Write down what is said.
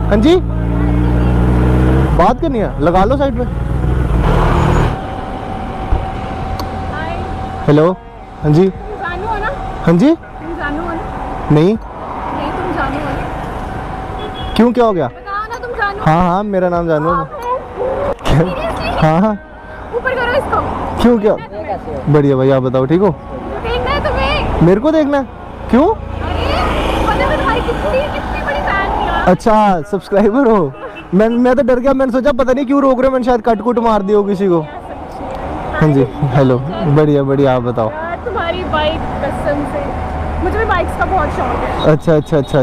हाँ जी, बात करनी है, लगा लो साइड पे। हेलो, हाँ जी। तुम जानू हो ना? हाँ जी, तुम जानू हो ना? नहीं नहीं तुम जानू हो ना? क्यों, क्या हो गया? बताओ ना तुम जानू। हाँ हाँ, मेरा नाम जानू है। Seriously? हाँ हाँ, ऊपर करो इसको। क्यों, क्या? बढ़िया भाई, आप बताओ, ठीक हो? देखना है तुम्हें। मेरे को देखना है, क्यों? अरे पता है तुम्हारी कितनी बड़ी फैन थी यार। अच्छा, सब्सक्राइबर हो। मैं तो डर गया, मैंने सोचा पता नहीं क्यों रोक रहे हो, मैंने शायद कट कुट मार दिया हो किसी को। हाँ जी, हेलो, बढ़िया बढ़िया, आप बताओ। यार तुम्हारी बाइक कसम से, मुझे भी बाइक्स का बहुत शौक है। अच्छा अच्छा अच्छा।